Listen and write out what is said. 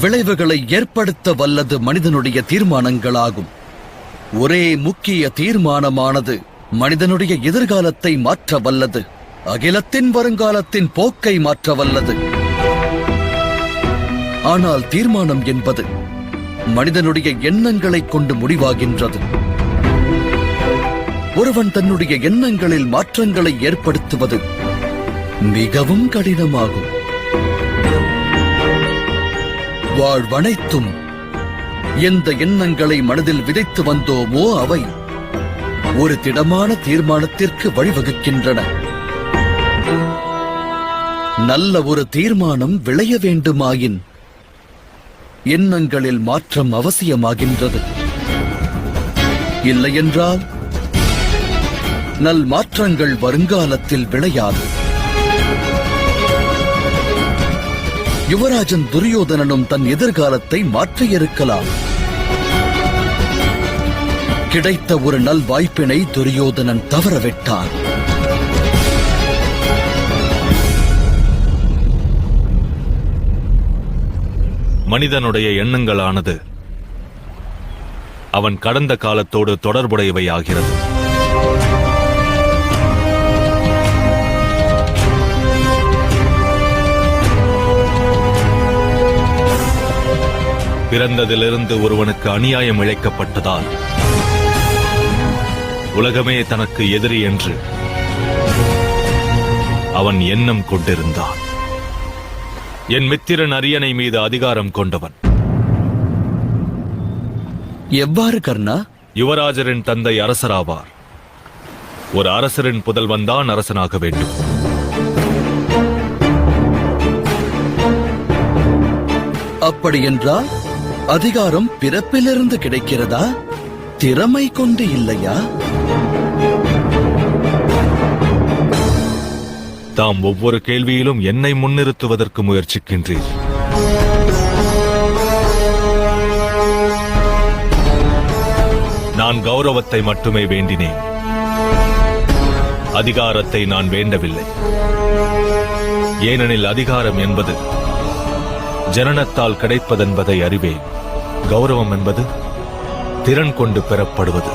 விளைவுகளை ஏற்படுத்த வல்லது மனிதனுடைய தீர்மானங்களாகும். ஒரே முக்கிய தீர்மானமானது மனிதனுடைய எதிர்காலத்தை மாற்ற வல்லது, அகிலத்தின் வருங்காலத்தின் போக்கை மாற்ற வல்லது. ஆனால் தீர்மானம் என்பது மனிதனுடைய எண்ணங்களை கொண்டு முடிவாகின்றது. ஒருவன் தன்னுடைய எண்ணங்களில் மாற்றங்களை ஏற்படுத்துவது மிகவும் கடினமாகும். வாழ்வனைத்தும் எந்த எண்ணங்களை மனதில் விதைத்து வந்தோமோ அவை ஒரு திடமான தீர்மானத்திற்கு வழிவகுக்கின்றன. நல்ல ஒரு தீர்மானம் விளைய வேண்டுமாயின் எண்ணங்களில் மாற்றம் அவசியமாகின்றது. இல்லையென்றால் நல் மாற்றங்கள் வருங்காலத்தில் விளையாது. யுவராஜன் துரியோதனனும் தன் எதிர்காலத்தை மாற்றியிருக்கலாம். கிடைத்த ஒரு நல் வாய்ப்பினை துரியோதனன் தவறவிட்டான். மனிதனுடைய எண்ணங்களானது அவன் கடந்த காலத்தோடு தொடர்புடையவை ஆகிறது. பிறந்ததிலிருந்து ஒருவனுக்கு அநியாயம் இழைக்கப்பட்டதால் உலகமே தனக்கு எதிரி என்று அவன் எண்ணம் கொண்டிருந்தான். என் மித்திரன் அரியணை மீது அதிகாரம் கொண்டவன். எவ்வாறு கர்ணா? யுவராஜரின் தந்தை அரசராவார். ஒரு அரசரின் புதல்வன் தான் அரசனாக வேண்டும். அப்படியென்றால் அதிகாரம் பிறப்பிலிருந்து கிடைக்கிறதா, திறமை கொண்டு இல்லையா? தாம் ஒவ்வொரு கேள்வியிலும் என்னை முன்னிறுத்துவதற்கு முயற்சிக்கின்றீர். நான் கௌரவத்தை மட்டுமே வேண்டினேன், அதிகாரத்தை நான் வேண்டவில்லை. ஏனெனில் அதிகாரம் என்பது ஜனனத்தால் கிடைப்பதென்பதை அறிவேன். கௌரவம் என்பது திறன் கொண்டு பெறப்படுவது.